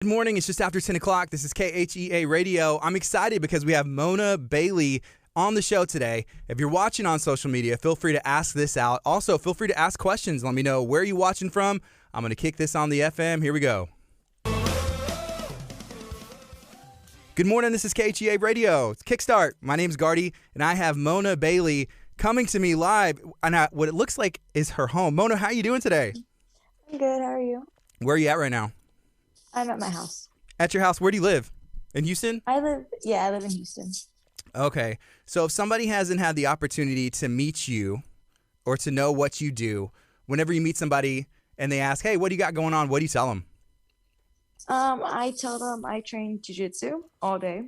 Good morning. It's just after 10 o'clock. This is KHEA Radio. I'm excited because we have Mona Bailey on the show today. If you're watching on social media, feel free to ask this out. Also, feel free to ask questions. Let me know where you're watching from. I'm going to kick this on the FM. Here we go. Good morning. This is KHEA Radio. It's Kickstart. My name's Gardy, and I have Mona Bailey coming to me live on what it looks like is her home. Mona, how are you doing today? I'm good. How are you? Where are you at right now? I'm at my house. At your house. Where do you live? In Houston? I live in Houston. Okay. So if somebody hasn't had the opportunity to meet you or to know what you do, whenever you meet somebody and they ask, hey, what do you got going on? What do you tell them? I tell them I train jiu-jitsu all day,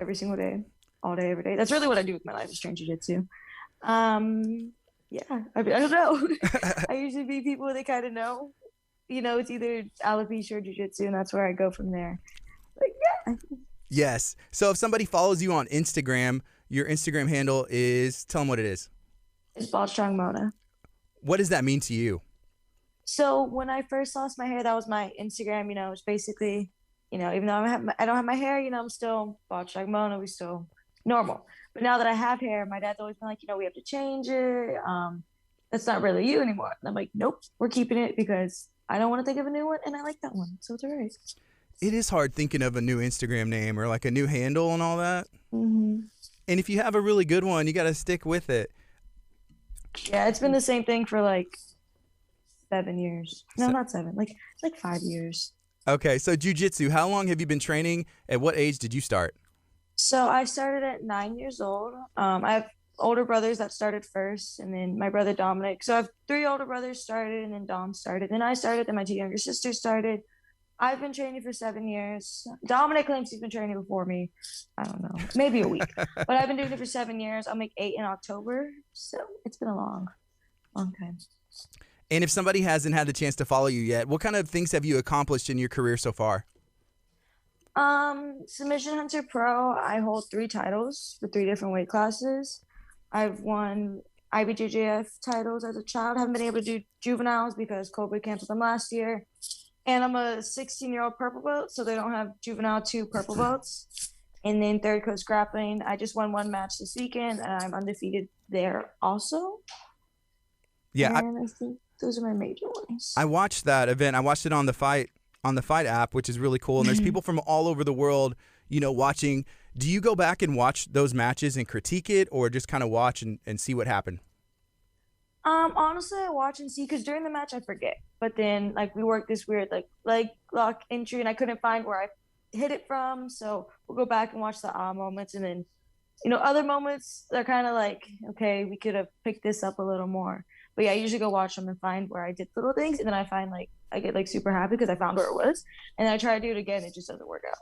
every single day, all day, every day. That's really what I do with my life is train jiu-jitsu. Yeah, I don't know. I usually meet people they kind of know. You know, it's either alopecia or jiu-jitsu, and that's where I go from there. But yeah. Yes. So if somebody follows you on Instagram, your Instagram handle is, tell them what it is. It's Bald Strong Mona. What does that mean to you? So when I first lost my hair, that was my Instagram. You know, it's basically, you know, even though I don't have my hair, you know, I'm still Bald Strong Mona. We still normal. But now that I have hair, my dad's always been like, you know, we have to change it. That's not really you anymore. And I'm like, nope, we're keeping it because I don't want to think of a new one, and I like that one, so it's all right. It is hard thinking of a new Instagram name or like a new handle and all that. Mm-hmm. And if you have a really good one, you got to stick with it. Yeah, it's been the same thing for like 7 years. No, not 7, like 5 years. Okay, so jiu-jitsu, how long have you been training? At what age did you start? So I started at 9 years old. I have older brothers that started first, and then my brother Dominic. So I have 3 older brothers started, and then Dom started. Then I started, then my 2 younger sisters started. I've been training for 7 years. Dominic claims he's been training before me. I don't know, maybe a week. But I've been doing it for 7 years. I'll make 8 in October. So it's been a long time. And if somebody hasn't had the chance to follow you yet, what kind of things have you accomplished in your career so far? Submission Hunter Pro, I hold 3 titles for 3 different weight classes. I've won IBJJF titles as a child. Haven't been able to do juveniles because COVID canceled them last year. And I'm a 16-year-old purple belt, so they don't have juvenile 2 purple belts. And then third coast grappling, I just won 1 match this weekend, and I'm undefeated there also. Yeah, and I think those are my major ones. I watched that event. I watched it on the Fight app, which is really cool. And there's people from all over the world, you know, watching. Do you go back and watch those matches and critique it, or just kind of watch and see what happened? Honestly, I watch and see because during the match I forget. But then like we work this weird like leg lock entry, and I couldn't find where I hit it from. So we'll go back and watch the moments, and then you know other moments they're kind of like okay, we could have picked this up a little more. But yeah, I usually go watch them and find where I did little things, and then I find like I get like super happy because I found where it was, and then I try to do it again. It just doesn't work out.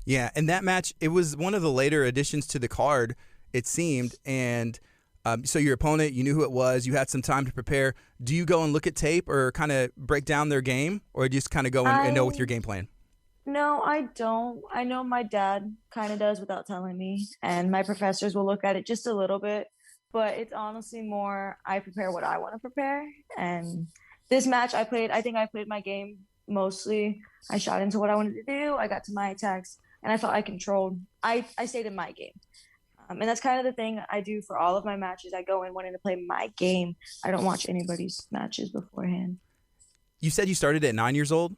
Yeah, and that match, it was one of the later additions to the card, it seemed, and so your opponent, you knew who it was, you had some time to prepare. Do you go and look at tape or kind of break down their game, or just kind of go and know with your game plan? No, I don't. I know my dad kind of does without telling me, and my professors will look at it just a little bit, but it's honestly more I prepare what I want to prepare, and this match I think I played my game mostly. I shot into what I wanted to do, I got to my attacks, and I felt I controlled. I stayed in my game. And that's kind of the thing I do for all of my matches. I go in wanting to play my game. I don't watch anybody's matches beforehand. You said you started at 9 years old?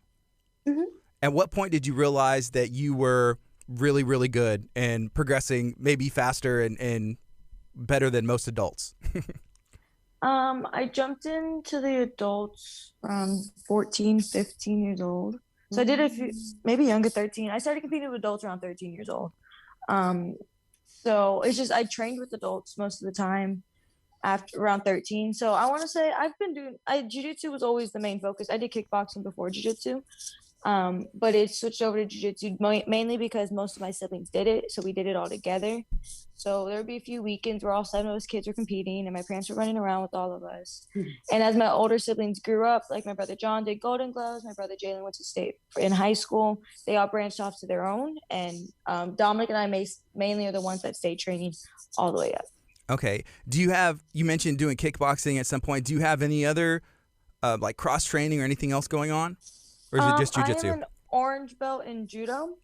Mm-hmm. At what point did you realize that you were really, really good and progressing maybe faster and better than most adults? I jumped into the adults around 14, 15 years old. So I did maybe younger, 13. I started competing with adults around 13 years old. So it's just I trained with adults most of the time after around 13. So I want to say I've been doing jiu-jitsu was always the main focus. I did kickboxing before jiu-jitsu. But it switched over to jiu-jitsu mainly because most of my siblings did it, so we did it all together. So there would be a few weekends where all 7 of us kids were competing, and my parents were running around with all of us. And as my older siblings grew up, like my brother John did Golden Gloves, my brother Jalen went to state in high school. They all branched off to their own, and Dominic and I mainly are the ones that stay training all the way up. Okay. You mentioned doing kickboxing at some point. Do you have any other like cross training or anything else going on? Or is it just jiu-jitsu? I am an orange belt in judo.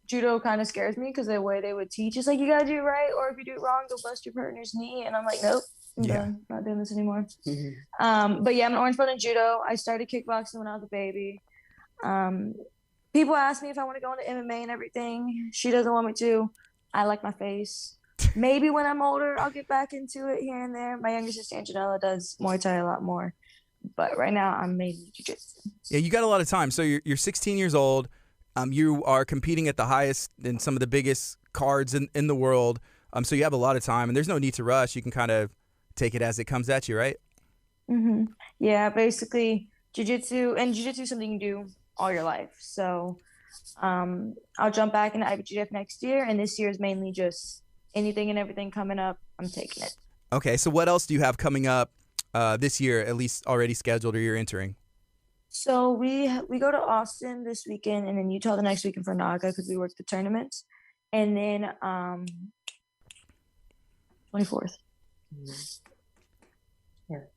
Judo kind of scares me because the way they would teach is like, you gotta do it right, or if you do it wrong, you'll bust your partner's knee. And I'm like, nope, I'm done. Not doing this anymore. But yeah, I'm an orange belt in judo. I started kickboxing when I was a baby. People ask me if I want to go into MMA and everything. She doesn't want me to. I like my face. Maybe when I'm older, I'll get back into it here and there. My younger sister Anjanella does Muay Thai a lot more, but right now I'm mainly jiu-jitsu. Yeah, you got a lot of time. So you're 16 years old. You are competing at the highest in some of the biggest cards in the world. So you have a lot of time, and there's no need to rush. You can kind of take it as it comes at you, right? Yeah, basically jiu-jitsu is something you do all your life. So I'll jump back into IBJJF next year, and this year is mainly just anything and everything coming up. I'm taking it. Okay, so what else do you have coming up this year, at least already scheduled, or you're entering? So we go to Austin this weekend, and then Utah the next weekend for Naga because we work the tournaments, and then 24th.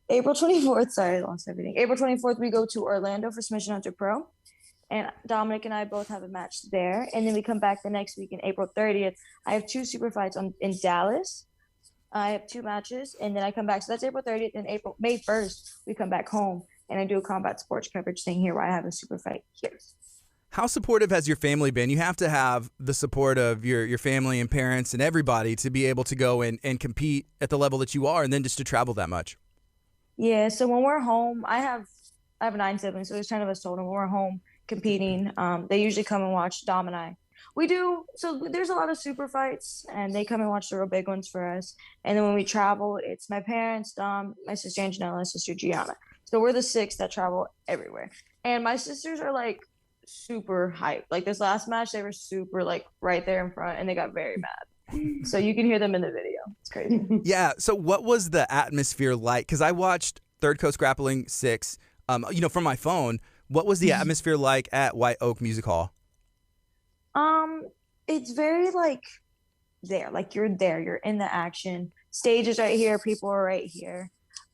April 24th. Sorry, I lost everything. April 24th, we go to Orlando for Submission Hunter Pro, and Dominic and I both have a match there, and then we come back the next week in April 30th. I have 2 super fights in Dallas. I have 2 matches, and then I come back. So that's April 30th, and May 1st, we come back home. And I do a combat sports coverage thing here where I have a super fight here. How supportive has your family been? You have to have the support of your family and parents and everybody to be able to go and compete at the level that you are, and then just to travel that much. Yeah, so when we're home, I have 9 siblings, so there's 10 of us total. When we're home competing, they usually come and watch Dom and I. We do, so there's a lot of super fights, and they come and watch the real big ones for us. And then when we travel, it's my parents, Dom, my sister Anjanella, and sister Gianna. So we're the 6 that travel everywhere. And my sisters are like super hyped. Like this last match, they were super like right there in front, and they got very mad. So you can hear them in the video. It's crazy. Yeah. So what was the atmosphere like? Because I watched Third Coast Grappling 6, from my phone. What was the atmosphere like at White Oak Music Hall? It's very like there. Like you're there. You're in the action. Stage is right here. People are right here.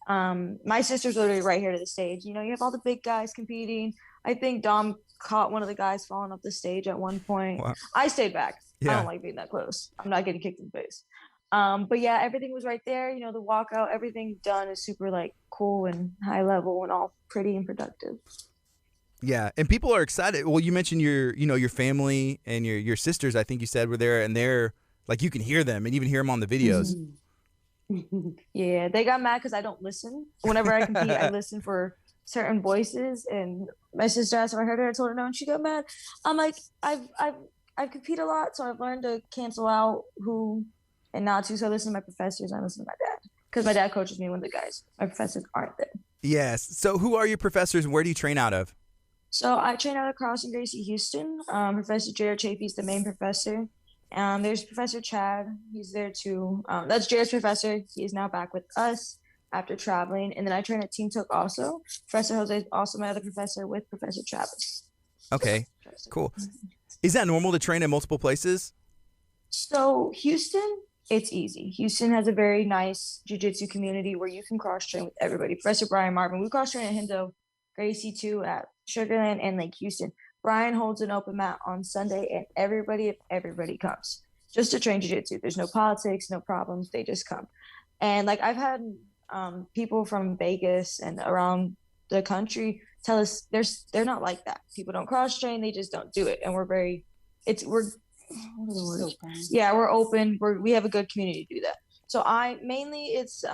My sister's literally right here to the stage. You have all the big guys competing. I think Dom caught one of the guys falling off the stage at one point. Wow. I stayed back. Yeah. I don't like being that close. I'm not getting kicked in the face. But yeah, everything was right there. The walkout, everything done is super like cool and high level and all pretty and productive. Yeah, and people are excited. Well, you mentioned your family and your sisters, I think you said, were there, and they're like, you can hear them and even hear them on the videos. Yeah, they got mad because I don't listen. Whenever I compete, I listen for certain voices, and my sister asked if I heard her. I told her no, and she got mad. I'm like, I've competed a lot, so I've learned to cancel out who and not to. So I listen to my professors, and I listen to my dad because my dad coaches me when my professors aren't there. Yes. So who are your professors, and where do you train out of? So I train out of Carlson Gracie, Houston. Professor Jared Chafee is the main professor. There's Professor Chad. He's there too. That's Jared's professor. He is now back with us after traveling. And then I train at Team Took also. Professor Jose is also my other professor with Professor Travis. Okay, cool. Is that normal to train in multiple places? So Houston, it's easy. Houston has a very nice jiu-jitsu community where you can cross-train with everybody. Professor Brian Marvin, we cross-train at Hendo Gracie too at Sugarland and Lake Houston. Brian holds an open mat on Sunday, and everybody comes just to train jiu-jitsu. There's no politics, no problems. They just come. And like I've had people from Vegas and around the country tell us they're not like that. People don't cross-train. They just don't do it. And what are the words? Yeah, we're open. We have a good community to do that. So it's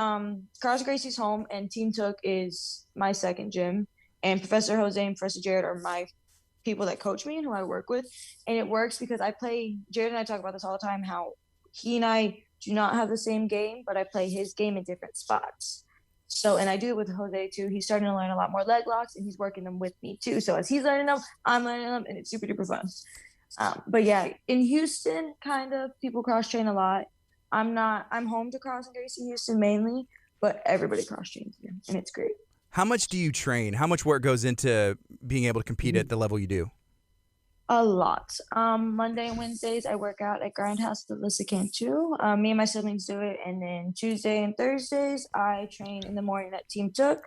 Carlson Gracie's home, and Team Took is my second gym. And Professor Jose and Professor Jared are my people that coach me and who I work with. And it works because Jared and I talk about this all the time, how he and I do not have the same game, but I play his game in different spots. So, and I do it with Jose too. He's starting to learn a lot more leg locks, and he's working them with me too. So as he's learning them, I'm learning them, and it's super duper fun. But yeah, in Houston, kind of people cross train a lot. I'm home to Carlson Gracie Houston mainly, but everybody cross trains here, and it's great. How much do you train? How much work goes into being able to compete at the level you do? A lot. Monday and Wednesdays, I work out at Grindhouse with Alyssa Cantu. Me and my siblings do it. And then Tuesday and Thursdays, I train in the morning at Team Took.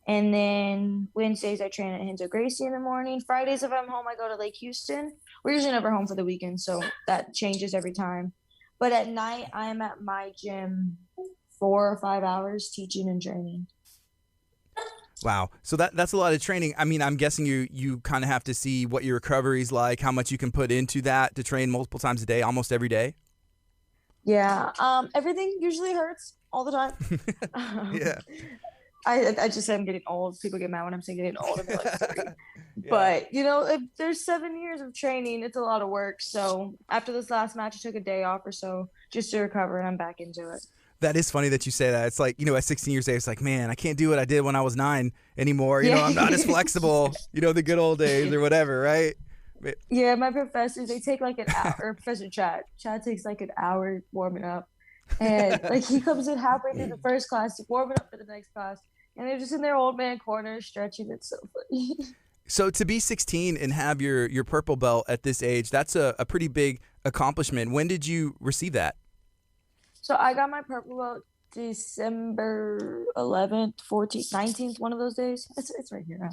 And then Wednesdays I train at Carlson Gracie in the morning. Fridays, if I'm home, I go to Lake Houston. We're usually never home for the weekend, so that changes every time. But at night, I am at my gym 4 or 5 hours teaching and training. Wow. So that's a lot of training. I mean, I'm guessing you kind of have to see what your recovery's like, how much you can put into that to train multiple times a day, almost every day. Yeah. Everything usually hurts all the time. Yeah. I just say I'm getting old. People get mad when I'm saying getting old. I'm like 40. Yeah. But if there's 7 years of training, it's a lot of work. So after this last match, I took a day off or so just to recover, and I'm back into it. That is funny that you say that. It's like, at 16 years old, it's like, man, I can't do what I did when I was 9 anymore. Yeah. I'm not as flexible, the good old days or whatever, right? Yeah, my professors, they take like an hour, or Professor Chad. Chad takes like an hour warming up. And like he comes in halfway through the first class, warming up for the next class. And they're just in their old man corner stretching. It's so funny. So to be 16 and have your purple belt at this age, that's a pretty big accomplishment. When did you receive that? So I got my purple belt December 11th, 14th, 19th, one of those days. It's right here. I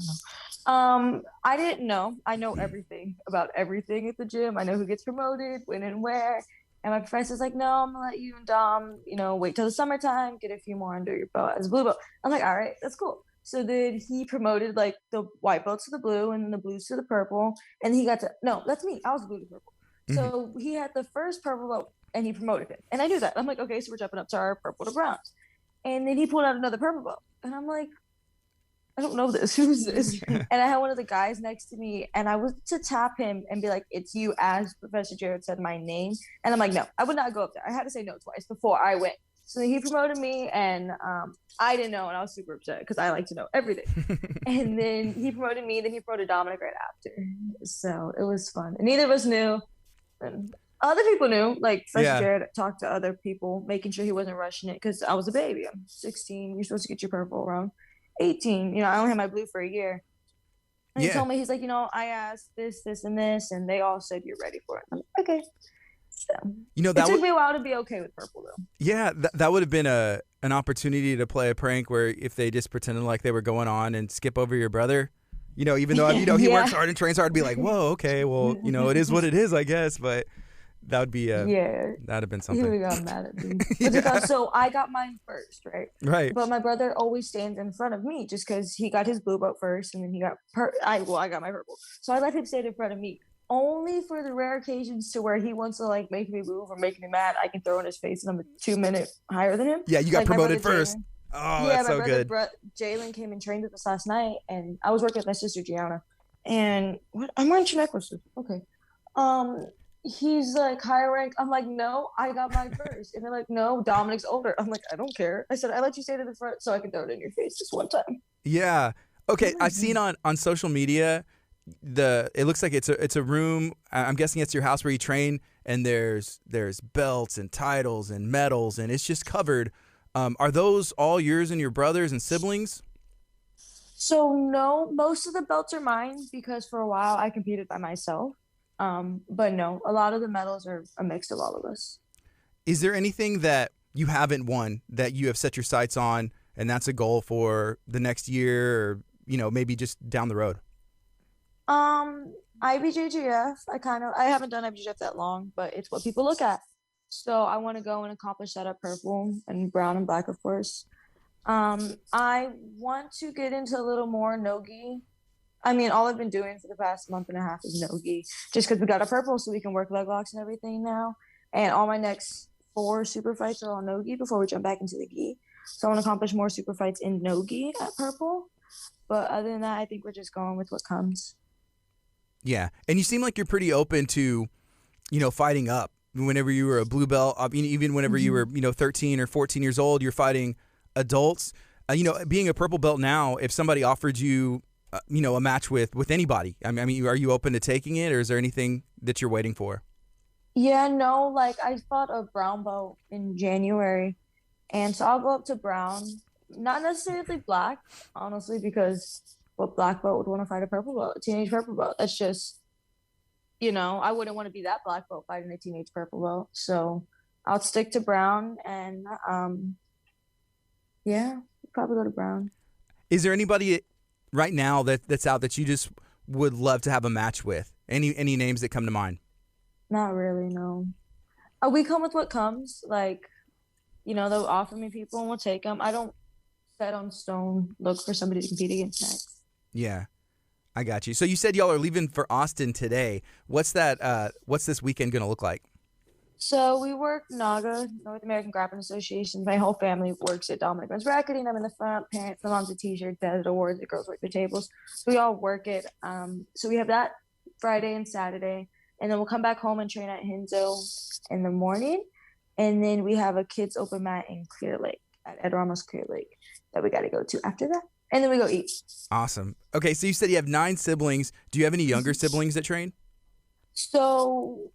don't know. I didn't know. I know everything about everything at the gym. I know who gets promoted, when and where. And my professor's like, no, I'm gonna let you and Dom, wait till the summertime, get a few more under your belt as a blue belt. I'm like, all right, that's cool. So then he promoted like the white belts to the blue and then the blues to the purple. And he got to, no, that's me. I was blue to purple. Mm-hmm. So he had the first purple belt and he promoted it. And I knew that. I'm like, okay, so we're jumping up to our purple to browns. And then he pulled out another purple belt. And I'm like, I don't know this. Who's this? And I had one of the guys next to me, and I was to tap him and be like, it's you, as Professor Jared said my name. And I'm like, no, I would not go up there. I had to say no twice before I went. So he promoted me, and I didn't know, and I was super upset because I like to know everything. And then he promoted me, then he promoted Dominic right after. So it was fun. And neither of us knew. And other people knew, like Professor Jared talked to other people, making sure he wasn't rushing it because I was a baby. I'm 16. You're supposed to get your purple around 18. I only had my blue for a year. And he told me, he's like, I asked this, and this, and they all said you're ready for it. I'm like, okay. So it took me a while to be okay with purple, though. Yeah, that would have been an opportunity to play a prank where if they just pretended like they were going on and skip over your brother, even though he works hard and trains hard, be like, whoa, okay, well, it is what it is, I guess, but. That would be that'd have been something. He would have got mad at me. So I got mine first, right? Right. But my brother always stands in front of me just because he got his blue belt first, and then he got I got my purple. So I let him stand in front of me. Only for the rare occasions to where he wants to like make me move or make me mad, I can throw in his face, and I'm a 2-minute higher than him. Yeah, you got promoted first. Oh, that's so good. Jalen came and trained with us last night, and I was working with my sister Gianna. And I'm wearing two necklaces. Okay. He's like, higher rank. I'm like, no, I got mine first. And they're like, no, Dominic's older. I'm like, I don't care. I said, I let you stay to the front so I can throw it in your face this one time. Yeah. Okay. I've seen on social media, it looks like it's a room. I'm guessing it's your house where you train, and there's belts and titles and medals, and it's just covered. Are those all yours and your brothers and siblings? So no, most of the belts are mine because for a while I competed by myself. But no, a lot of the medals are a mix of all of us. Is there anything that you haven't won that you have set your sights on, and that's a goal for the next year, or maybe just down the road? IBJJF. I haven't done IBJJF that long, but it's what people look at. So I want to go and accomplish that at purple and brown and black, of course. I want to get into a little more no-gi. I mean, all I've been doing for the past month and a half is no-gi, just because we got a purple so we can work leg locks and everything now. And all my next 4 super fights are all no-gi before we jump back into the gi. So I want to accomplish more super fights in no-gi at purple. But other than that, I think we're just going with what comes. Yeah. And you seem like you're pretty open to, fighting up. Whenever you were a blue belt, even whenever you were, 13 or 14 years old, you're fighting adults. Being a purple belt now, if somebody offered you a match with anybody, I mean, are you open to taking it, or is there anything that you're waiting for? Yeah, no, like I fought a brown belt in January, and so I'll go up to brown, not necessarily black, honestly, because what black belt would want to fight a purple belt, a teenage purple belt? That's just, I wouldn't want to be that black belt fighting a teenage purple belt. So I'll stick to brown, and yeah, probably go to brown. Is there anybody right now that's out that you just would love to have a match with? Any names that come to mind? Not really, no. We come with what comes. Like, they'll offer me people and we'll take them. I don't set on stone look for somebody to compete against next. Yeah, I got you. So you said y'all are leaving for Austin today. What's that? What's this weekend going to look like? So we work NAGA, North American Grappling Association. My whole family works at Dominic Men's Bracketing. I'm in the front. Parents, my mom's a t-shirt, dad at awards. The girls work the tables. So we all work it. So we have that Friday and Saturday. And then we'll come back home and train at Hinzo in the morning. And then we have a kids open mat in Clear Lake, at Ed Ramos Clear Lake, that we got to go to after that. And then we go eat. Awesome. Okay, so you said you have 9 siblings. Do you have any younger siblings that train? So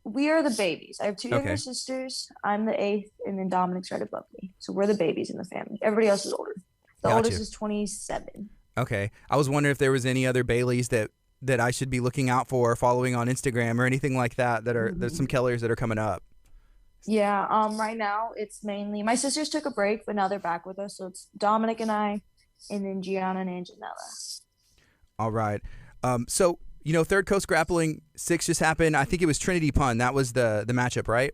we are the babies. I have 2 younger sisters. I'm the 8th, and then Dominic's right above me. So we're the babies in the family. Everybody else is older. The oldest is 27. Okay. I was wondering if there was any other Baileys that I should be looking out for, following on Instagram or anything like that. There's some Kellers that are coming up. Yeah. Right now it's mainly my sisters took a break, but now they're back with us. So it's Dominic and I, and then Gianna and Anjanella. All right. So Third Coast Grappling 6 just happened. I think it was Trinity Pun. That was the matchup, right?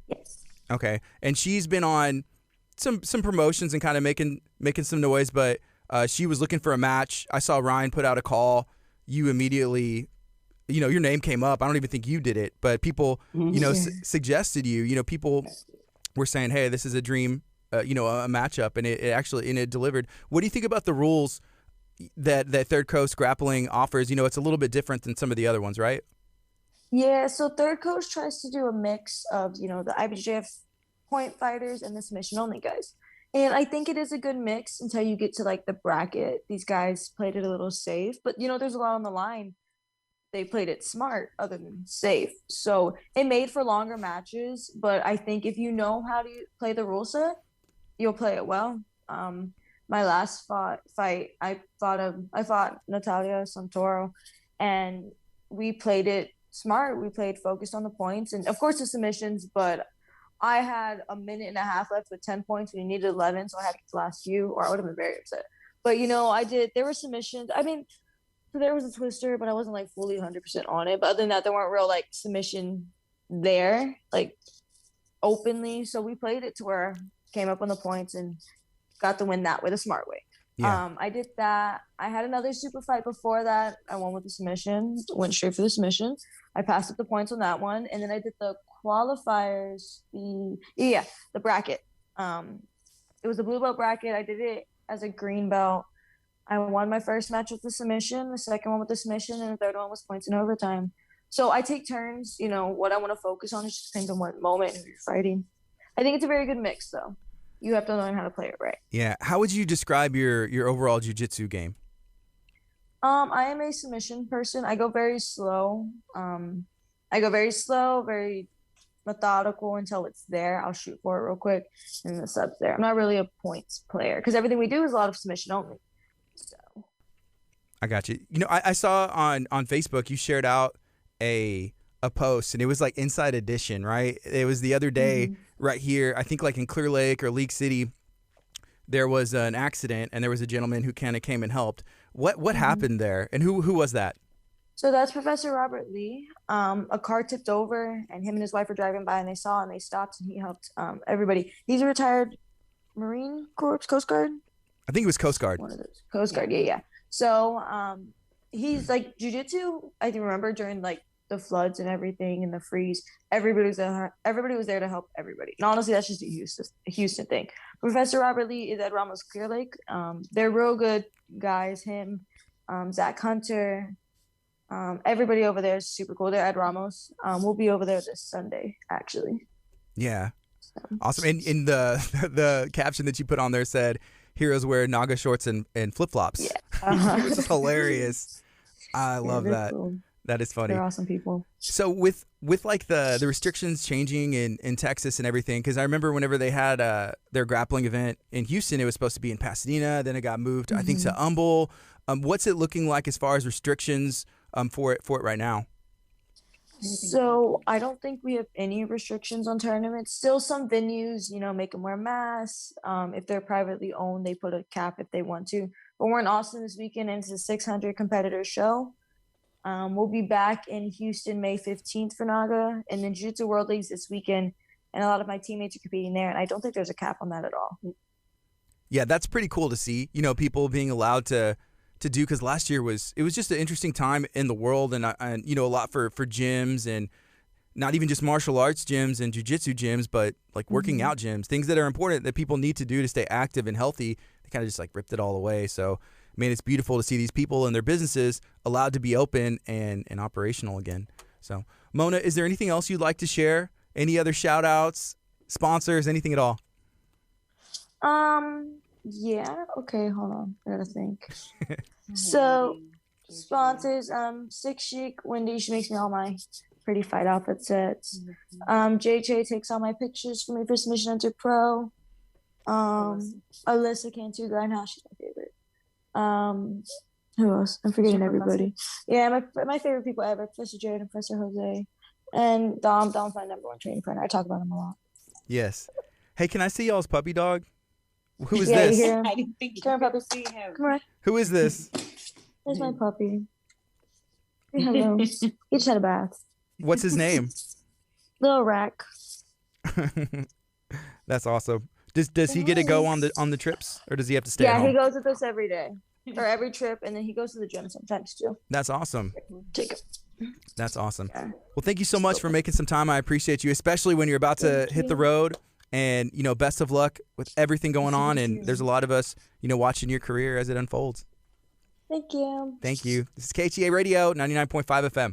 Yes. Okay. And she's been on some promotions and kind of making some noise, but she was looking for a match. I saw Ryan put out a call. You immediately, your name came up. I don't even think you did it, but people, suggested you. People were saying, hey, this is a dream, a matchup, and it actually delivered. What do you think about the rules that Third Coast Grappling offers? It's a little bit different than some of the other ones, right? Yeah, so Third Coast tries to do a mix of, the IBJJF point fighters and the submission only guys. And I think it is a good mix until you get to like the bracket. These guys played it a little safe, but there's a lot on the line. They played it smart other than safe. So it made for longer matches, but I think if you know how to play the rule set, you'll play it well. My last fight, I fought Natalia Santoro, and we played it smart. We played focused on the points, and of course the submissions, but I had a minute and a half left with 10 points, and we needed 11, so I had to get the last few, or I would have been very upset. But, there were submissions. I mean, so there was a twister, but I wasn't, like, fully 100% on it. But other than that, there weren't real, like, submission there, like, openly. So we played it to where came up on the points and got the win that way, the smart way. Yeah. I did that. I had another super fight before that. I won with the submission, went straight for the submission. I passed up the points on that one. And then I did the qualifiers, the bracket. It was a blue belt bracket. I did it as a green belt. I won my first match with the submission, the second one with the submission, and the third one was points in overtime. So I take turns. What I want to focus on. It just depends on what moment you're fighting. I think it's a very good mix, though. You have to learn how to play it right. Yeah. How would you describe your overall jiu-jitsu game? I am a submission person. I go very slow. Very methodical until it's there. I'll shoot for it real quick, and the sub's there. I'm not really a points player because everything we do is a lot of submission only. So I got you. I saw on Facebook you shared out a post, and it was like Inside Edition, right? It was the other day right here. I think like in Clear Lake or League City, there was an accident, and there was a gentleman who kind of came and helped. What happened there, and who was that? So that's Professor Robert Lee. A car tipped over, and him and his wife were driving by, and they saw, and they stopped, and he helped everybody. He's a retired Marine Corps, Coast Guard. I think it was Coast Guard. One of those. Coast Guard, yeah. So he's like jiu-jitsu. I can remember during like the floods and everything and the freeze, everybody was there to help everybody. And honestly, that's just a Houston thing. Professor Robert Lee is at Ramos Clear Lake. They're real good guys. Him, Zach Hunter. Everybody over there is super cool. They're at Ramos. We'll be over there this Sunday, actually. Yeah. So. Awesome. And in the caption that you put on there said, "Heroes wear Naga shorts and flip-flops." Yeah. Which is hilarious. I love that. Cool. That is funny. They're awesome people. So with like the restrictions changing in Texas and everything, because I remember whenever they had their grappling event in Houston, it was supposed to be in Pasadena. Then it got moved, I think, to Humble. What's it looking like as far as restrictions for it right now? So I don't think we have any restrictions on tournaments. Still, some venues, make them wear masks. If they're privately owned, they put a cap if they want to. But we're in Austin this weekend, and it's a 600 competitor show. We'll be back in Houston May 15th for NAGA, and then Jiu-Jitsu World Leagues this weekend, and a lot of my teammates are competing there, and I don't think there's a cap on that at all. Yeah, that's pretty cool to see, people being allowed to do, because last year was just an interesting time in the world, and a lot for gyms, and not even just martial arts gyms and jiu-jitsu gyms, but like working out gyms, things that are important that people need to do to stay active and healthy. They kind of just like ripped it all away. So, man, it's beautiful to see these people and their businesses allowed to be open and operational again. So, Mona, is there anything else you'd like to share? Any other shout outs, sponsors, anything at all? Yeah. Okay, hold on. I gotta think. So, sponsors, Six Chic, Wendy, she makes me all my pretty fight outfit sets. JJ takes all my pictures for me for Submission Hunter Pro. Alyssa Cantu Grindhouse, she's my favorite. Who else? I'm forgetting everybody. Yeah, my favorite people ever, Professor Jared and Professor Jose. And Dom's my number one training partner. I talk about him a lot. Yes. Hey, can I see y'all's puppy dog? Who is Yeah, this? you hear him? I didn't think you Come on, could puppy. see him. Come on. Who is this? There's my puppy. Say hello. He just had a bath. What's his name? Little Rack. That's awesome. Does he get to go on the trips, or does he have to stay Yeah, at home? he goes with us every day. Or every trip, and then he goes to the gym sometimes too. That's awesome. Take it. That's awesome. Yeah. Well, thank you so much for making some time. I appreciate you, especially when you're about to hit the road. And, best of luck with everything going on. And there's a lot of us, watching your career as it unfolds. Thank you. Thank you. This is KHEA Radio, 99.5 FM.